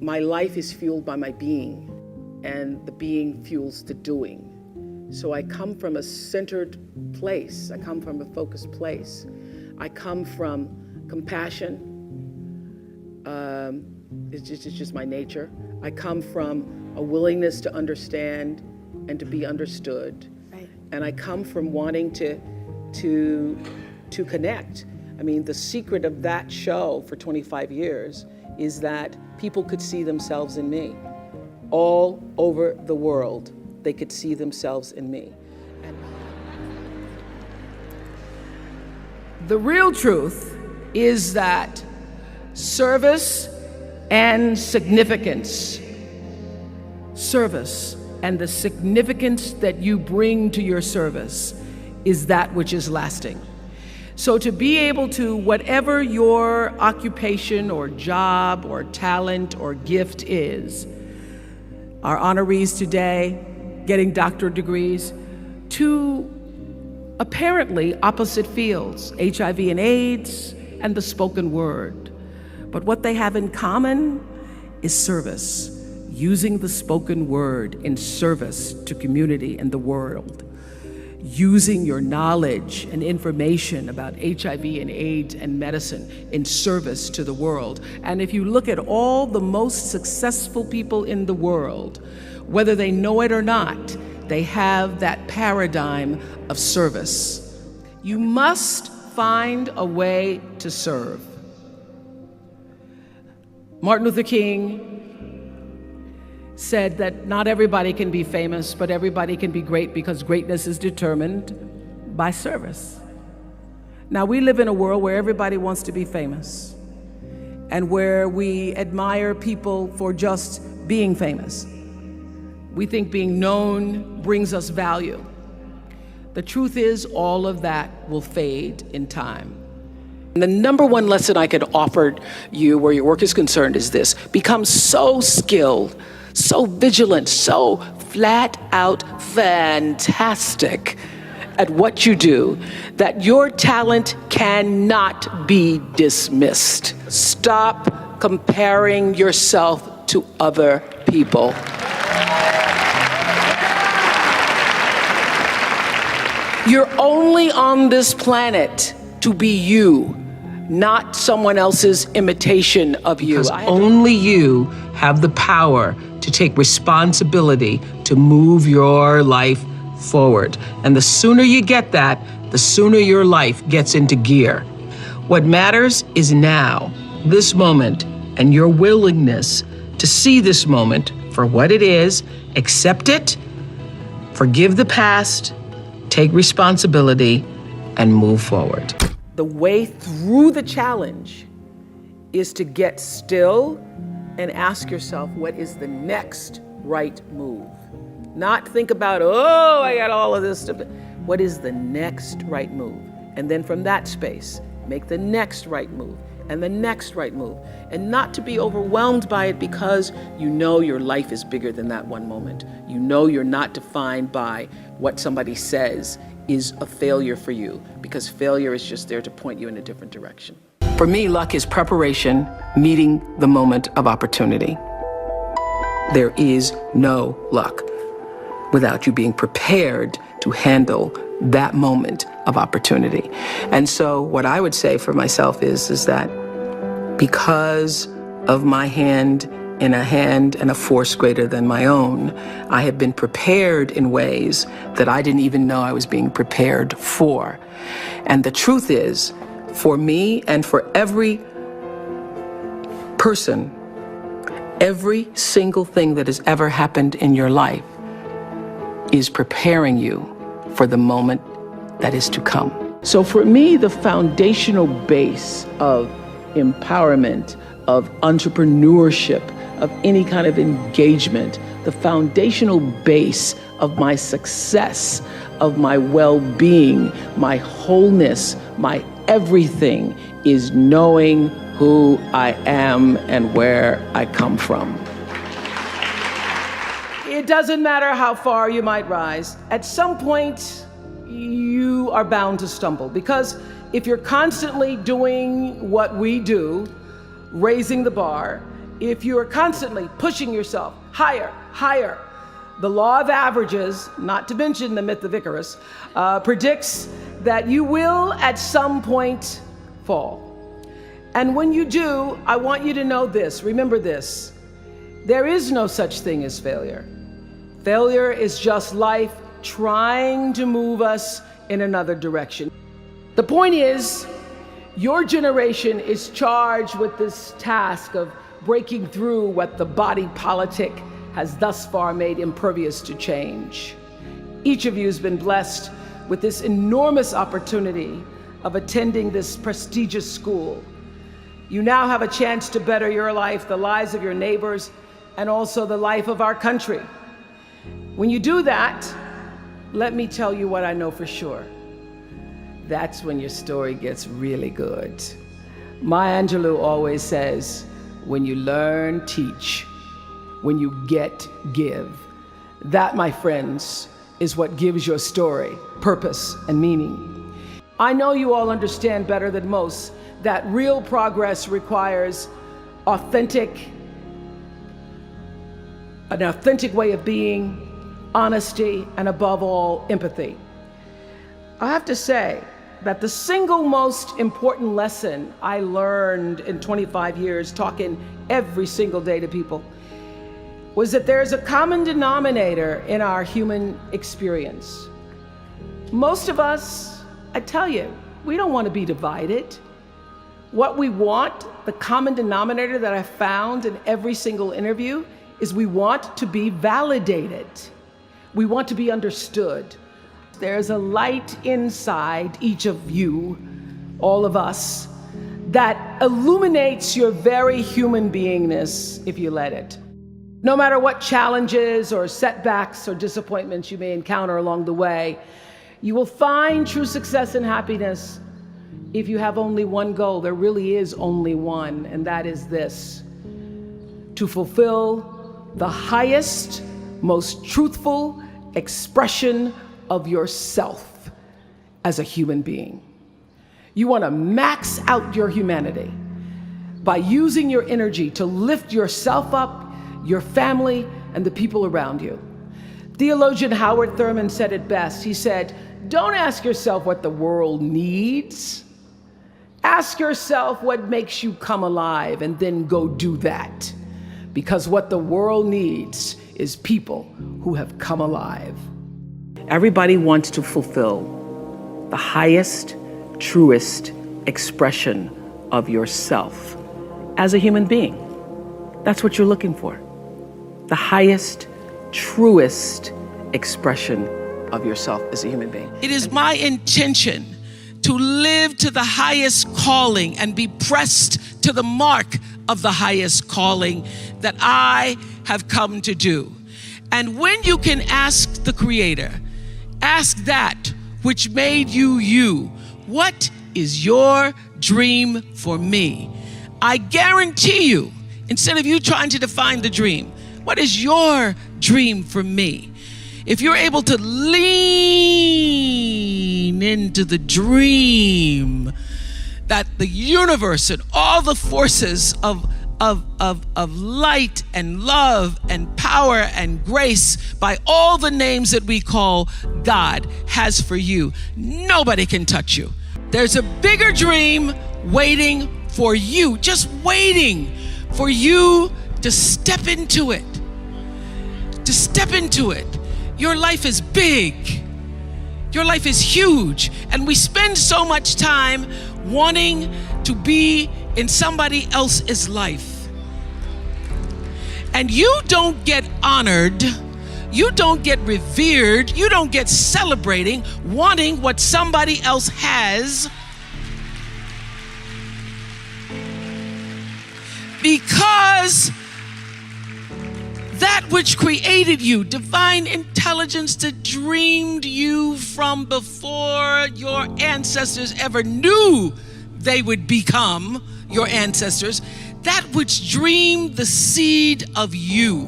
My life is fueled by my being, and the being fuels the doing. So I come from a centered place. I come from a focused place. I come from compassion. It's just my nature. I come from a willingness to understand and to be understood. Right. And I come from wanting to connect. I mean, the secret of that show for 25 years is that people could see themselves in me. All over the world, they could see themselves in me. The real truth is that service and significance, service and the significance that you bring to your service is that which is lasting. So to be able to, whatever your occupation or job or talent or gift is, our honorees today getting doctorate degrees, to apparently opposite fields, HIV and AIDS and the spoken word. But what they have in common is service, using the spoken word in service to community and the world, using your knowledge and information about HIV and AIDS and medicine in service to the world. And if you look at all the most successful people in the world, whether they know it or not, they have that paradigm of service. You must find a way to serve. Martin Luther King said that not everybody can be famous, but everybody can be great because greatness is determined by service. Now, we live in a world where everybody wants to be famous and where we admire people for just being famous. We think being known brings us value. The truth is, all of that will fade in time. And the number one lesson I could offer you where your work is concerned is this: become so skilled, so vigilant, so flat out fantastic at what you do that your talent cannot be dismissed. Stop comparing yourself to other people. You're only on this planet to be you, not someone else's imitation of you. Because only you have the power to take responsibility to move your life forward. And the sooner you get that, the sooner your life gets into gear. What matters is now, this moment, and your willingness to see this moment for what it is, accept it, forgive the past, take responsibility, and move forward. The way through the challenge is to get still and ask yourself, what is the next right move? Not think about, oh, I got all of this stuff. What is the next right move? And then from that space, make the next right move and the next right move. And not to be overwhelmed by it because you know your life is bigger than that one moment. You know you're not defined by what somebody says is a failure for you, because failure is just there to point you in a different direction. For me, luck is preparation meeting the moment of opportunity. There is no luck without you being prepared to handle that moment of opportunity. And so what I would say for myself is that because of my hand in a hand and a force greater than my own, I have been prepared in ways that I didn't even know I was being prepared for. And the truth is, for me and for every person, every single thing that has ever happened in your life is preparing you for the moment that is to come. So for me, the foundational base of empowerment, of entrepreneurship, of any kind of engagement, the foundational base of my success, of my well-being, my wholeness, my everything is knowing who I am and where I come from. It doesn't matter how far you might rise. At some point, you are bound to stumble, because if you're constantly doing what we do, raising the bar, If you are constantly pushing yourself higher, higher, the law of averages, not to mention the myth of Icarus, predicts that you will at some point fall. And when you do, I want you to know this, remember this, there is no such thing as failure. Failure is just life trying to move us in another direction. The point is, your generation is charged with this task of breaking through what the body politic has thus far made impervious to change. Each of you has been blessed with this enormous opportunity of attending this prestigious school. You now have a chance to better your life, the lives of your neighbors, and also the life of our country. When you do that, let me tell you what I know for sure. That's when your story gets really good. Maya Angelou always says, when you learn, teach. When you get, give. That, my friends, is what gives your story purpose and meaning. I know you all understand better than most that real progress requires an authentic way of being, honesty, and above all, empathy. I have to say that the single most important lesson I learned in 25 years talking every single day to people was that there's a common denominator in our human experience. Most of us, I tell you, we don't want to be divided. What we want, the common denominator that I found in every single interview, is we want to be validated. We want to be understood. There's a light inside each of you, all of us, that illuminates your very human beingness if you let it. No matter what challenges or setbacks or disappointments you may encounter along the way, you will find true success and happiness if you have only one goal. There really is only one, and that is this: to fulfill the highest, most truthful expression of yourself as a human being. You want to max out your humanity by using your energy to lift yourself up, your family, and the people around you. Theologian Howard Thurman said it best. He said, don't ask yourself what the world needs. Ask yourself what makes you come alive, and then go do that. Because what the world needs is people who have come alive. Everybody wants to fulfill the highest, truest expression of yourself as a human being. That's what you're looking for. The highest, truest expression of yourself as a human being. It is my intention to live to the highest calling and be pressed to the mark of the highest calling that I have come to do. And when you can ask the Creator, ask that which made you you, what is your dream for me? I guarantee you, instead of you trying to define the dream, what is your dream for me? If you're able to lean into the dream that the universe and all the forces of light and love and power and grace by all the names that we call God has for you, nobody can touch you. There's a bigger dream waiting for you, just waiting for you to step into it. To step into it. Your life is big. Your life is huge. And we spend so much time wanting to be in somebody else's life. And you don't get honored, you don't get revered, you don't get celebrating wanting what somebody else has, because that which created you, divine intelligence that dreamed you from before your ancestors ever knew they would become your ancestors, that which dreamed the seed of you,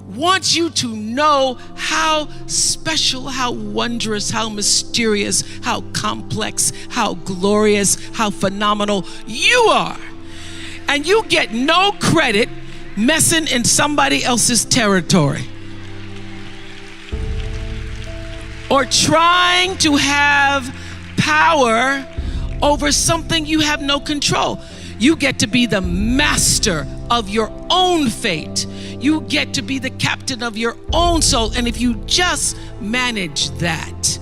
wants you to know how special, how wondrous, how mysterious, how complex, how glorious, how phenomenal you are. And you get no credit messing in somebody else's territory, or trying to have power over something you have no control. You get to be the master of your own fate. You get to be the captain of your own soul. And if you just manage that,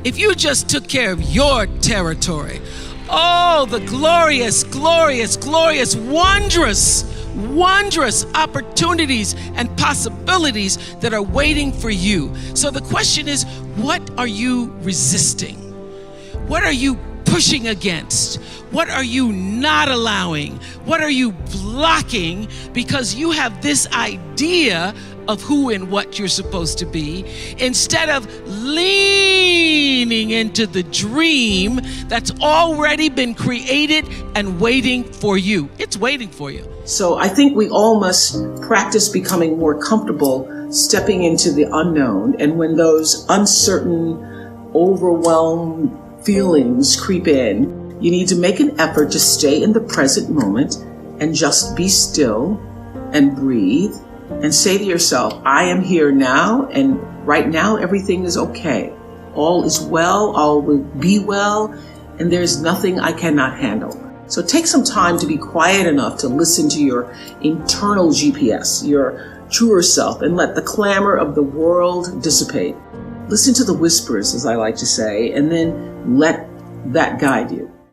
if you just took care of your territory, oh, the glorious, glorious, glorious, wondrous, wondrous opportunities and possibilities that are waiting for you. So the question is, what are you resisting? What are you pushing against? What are you not allowing? What are you blocking because you have this idea of who and what you're supposed to be, instead of leaning into the dream that's already been created and waiting for you? It's waiting for you. So I think we all must practice becoming more comfortable stepping into the unknown. And when those uncertain, overwhelmed feelings creep in, you need to make an effort to stay in the present moment and just be still and breathe and say to yourself, I am here now, and right now everything is okay. All is well, all will be well, and there's nothing I cannot handle. So take some time to be quiet enough to listen to your internal GPS, your truer self, and let the clamor of the world dissipate. Listen to the whispers, as I like to say, and then let that guide you.